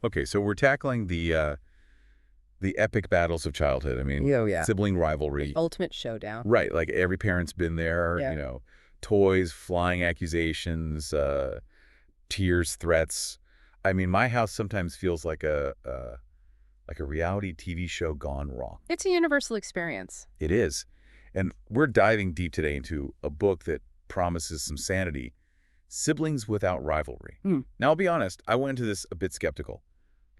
Okay, so we're tackling the epic battles of childhood. I mean, Oh, yeah. sibling The rivalry. ultimate showdown. Right, like every parent's been there, Yeah. toys, flying accusations, tears, threats. I mean, my house sometimes feels like a reality TV show gone wrong. It's a universal experience. It is. And we're diving deep today into a book that promises some sanity, Siblings Without Rivalry. Hmm. Now, I'll be honest, I went into this a bit skeptical.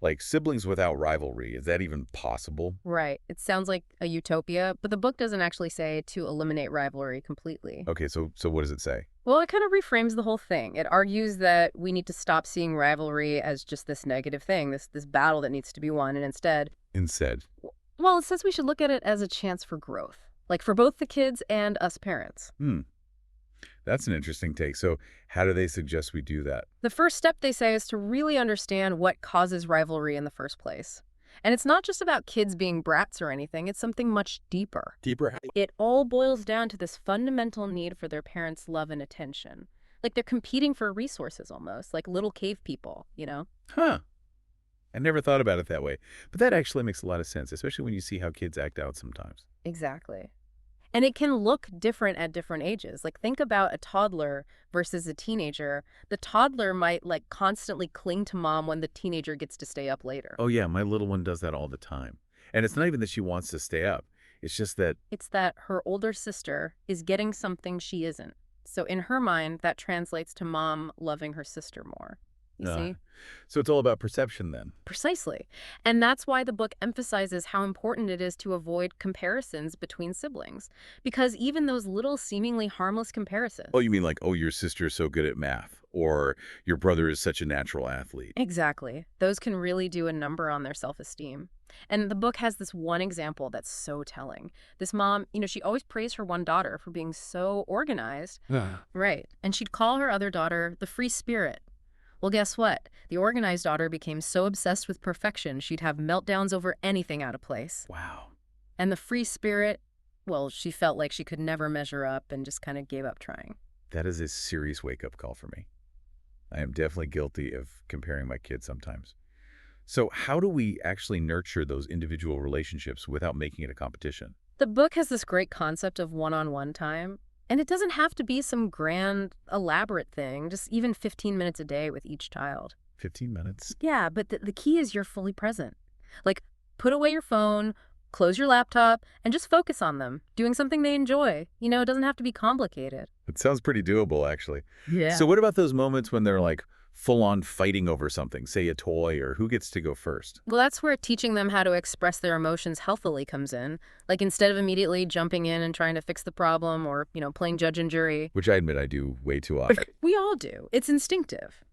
Like, siblings without rivalry, is that even possible? Right. It sounds like a utopia, but the book doesn't actually say to eliminate rivalry completely. Okay, so what does it say? Well, it kind of reframes the whole thing. It argues that we need to stop seeing rivalry as just this negative thing, this battle that needs to be won, and instead, Instead. well, it says we should look at it as a chance for growth, like for both the kids and us parents. Hmm, that's an interesting take. So how do they suggest we do that? The first step, they say, is to really understand what causes rivalry in the first place. And it's not just about kids being brats or anything, it's something much deeper. Deeper. It all boils down to this fundamental need for their parents' love and attention. Like they're competing for resources almost, like little cave people, you know? Huh. I never thought about it that way. But that actually makes a lot of sense, especially when you see how kids act out sometimes. Exactly. And it can look different at different ages. Like think about a toddler versus a teenager. The toddler might like constantly cling to mom when the teenager gets to stay up later. Oh, yeah, my little one does that all the time. And it's not even that she wants to stay up. It's just that, It's that her older sister is getting something she isn't. So in her mind, that translates to mom loving her sister more. You uh, see? so it's all about perception then. Precisely. And that's why the book emphasizes how important it is to avoid comparisons between siblings. Because even those little seemingly harmless comparisons. Oh, you mean like, oh, your sister's so good at math, or your brother is such a natural athlete. Exactly. Those can really do a number on their self-esteem. And the book has this one example that's so telling. This mom, she always praised her one daughter for being so organized. Ah. Right. And she'd call her other daughter the free spirit. Well, guess what? The organized daughter became so obsessed with perfection, she'd have meltdowns over anything out of place. Wow. And the free spirit, well, she felt like she could never measure up and just kind of gave up trying. That is a serious wake-up call for me. I am definitely guilty of comparing my kids sometimes. So how do we actually nurture those individual relationships without making it a competition? The book has this great concept of one-on-one time, and it doesn't have to be some grand, elaborate thing, just even 15 minutes a day with each child. 15 minutes? Yeah, but the key is you're fully present. Like, put away your phone, close your laptop, and just focus on them, doing something they enjoy. It doesn't have to be complicated. It sounds pretty doable, actually. Yeah. So what about those moments when they're like full-on fighting over something, say a toy, or who gets to go first? Well, that's where teaching them how to express their emotions healthily comes in. Like, instead of immediately jumping in and trying to fix the problem or, playing judge and jury. Which I admit I do way too often. We all do. It's instinctive.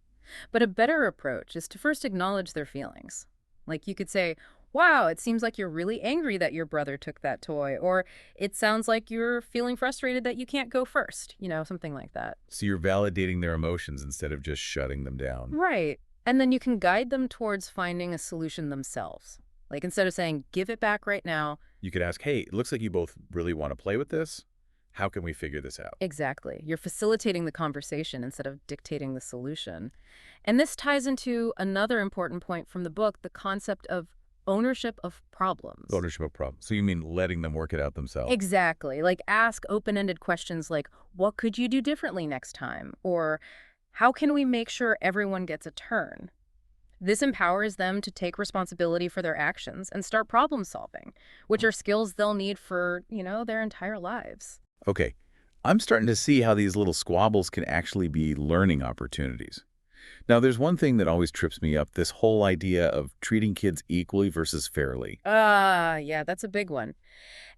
But a better approach is to first acknowledge their feelings. Like, you could say, wow, it seems like you're really angry that your brother took that toy. Or it sounds like you're feeling frustrated that you can't go first. Something like that. So you're validating their emotions instead of just shutting them down. Right. And then you can guide them towards finding a solution themselves. Like, instead of saying, give it back right now. You could ask, hey, it looks like you both really want to play with this. How can we figure this out? Exactly. You're facilitating the conversation instead of dictating the solution. And this ties into another important point from the book, the concept of ownership of problems. Ownership of problems. So you mean letting them work it out themselves? Exactly. Like ask open-ended questions like, what could you do differently next time? Or how can we make sure everyone gets a turn? This empowers them to take responsibility for their actions and start problem solving, which are skills they'll need for, their entire lives. Okay, I'm starting to see how these little squabbles can actually be learning opportunities. Now, there's one thing that always trips me up, this whole idea of treating kids equally versus fairly. Yeah, that's a big one.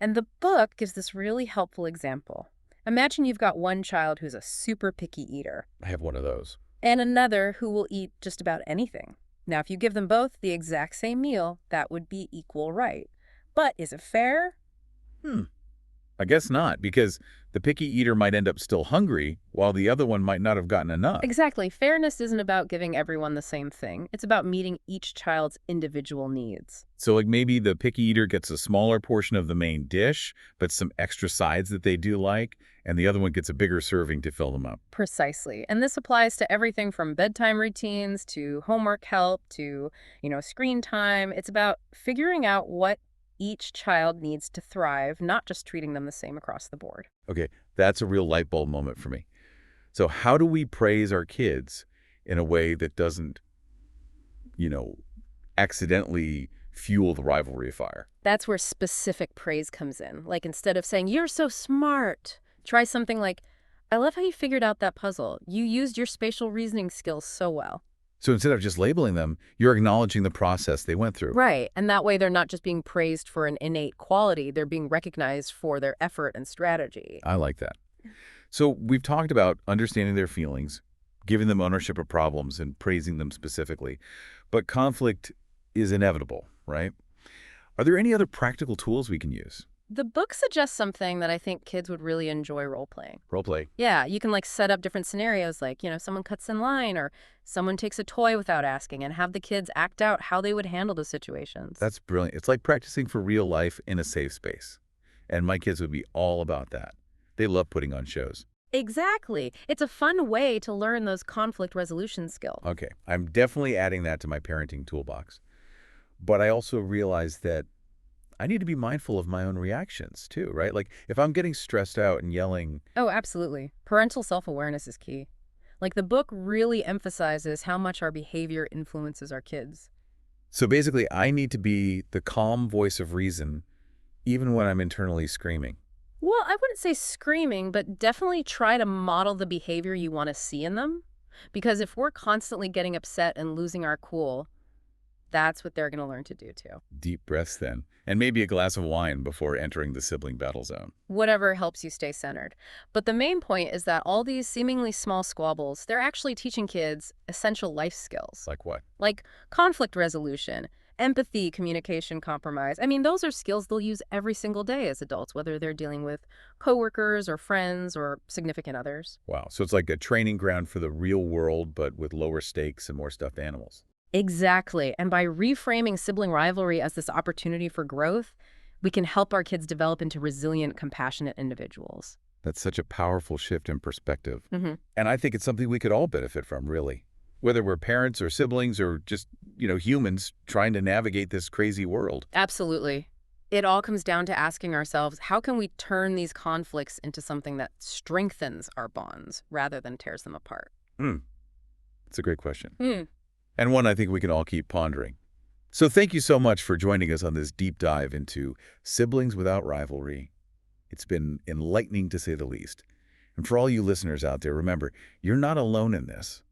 And the book gives this really helpful example. Imagine you've got one child who's a super picky eater I have one of those. and another who will eat just about anything. Now, if you give them both the exact same meal, that would be equal right. But is it fair? I guess not, because the picky eater might end up still hungry, while the other one might not have gotten enough. Exactly. Fairness isn't about giving everyone the same thing. It's about meeting each child's individual needs. So like maybe the picky eater gets a smaller portion of the main dish, but some extra sides that they do like, and the other one gets a bigger serving to fill them up. Precisely. And this applies to everything from bedtime routines to homework help to, screen time. It's about figuring out what each child needs to thrive, not just treating them the same across the board. Okay, that's a real light bulb moment for me. So how do we praise our kids in a way that doesn't, you know, accidentally fuel the rivalry fire? That's where specific praise comes in. Like instead of saying, "You're so smart," try something like, "I love how you figured out that puzzle. You used your spatial reasoning skills so well." So instead of just labeling them, you're acknowledging the process they went through. Right. And that way they're not just being praised for an innate quality, they're being recognized for their effort and strategy. I like that. So we've talked about understanding their feelings, giving them ownership of problems, and praising them specifically. But conflict is inevitable, right? Are there any other practical tools we can use? The book suggests something that I think kids would really enjoy role playing. Role play. Yeah, you can set up different scenarios like, someone cuts in line or someone takes a toy without asking and have the kids act out how they would handle the situations. That's brilliant. It's like practicing for real life in a safe space. And my kids would be all about that. They love putting on shows. Exactly. It's a fun way to learn those conflict resolution skills. Okay, I'm definitely adding that to my parenting toolbox. But I also realize that I need to be mindful of my own reactions too, right? Like if I'm getting stressed out and yelling, Oh, absolutely. Parental self-awareness is key. The book really emphasizes how much our behavior influences our kids. so basically I need to be the calm voice of reason even when I'm internally screaming. Well, I wouldn't say screaming, but definitely try to model the behavior you want to see in them. Because if we're constantly getting upset and losing our cool, that's what they're going to learn to do too. Deep breaths then, and maybe a glass of wine before entering the sibling battle zone. Whatever helps you stay centered. But the main point is that all these seemingly small squabbles, they're actually teaching kids essential life skills. Like what? Like conflict resolution, empathy, communication, compromise. I mean, those are skills they'll use every single day as adults, whether they're dealing with coworkers or friends or significant others. Wow, so it's like a training ground for the real world, but with lower stakes and more stuffed animals. Exactly. And by reframing sibling rivalry as this opportunity for growth, we can help our kids develop into resilient, compassionate individuals. That's such a powerful shift in perspective. hmm And I think it's something we could all benefit from, really. Whether we're parents or siblings or just, humans trying to navigate this crazy world. Absolutely. It all comes down to asking ourselves, how can we turn these conflicts into something that strengthens our bonds rather than tears them apart? Hmm, it's a great question. Hmm. And one I think we can all keep pondering. So thank you so much for joining us on this deep dive into siblings without rivalry. It's been enlightening to say the least. And for all you listeners out there, remember, you're not alone in this.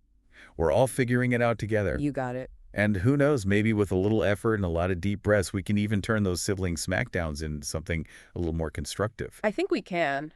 We're all figuring it out together. You got it. And who knows, maybe with a little effort and a lot of deep breaths, we can even turn those sibling smackdowns into something a little more constructive. I think we can.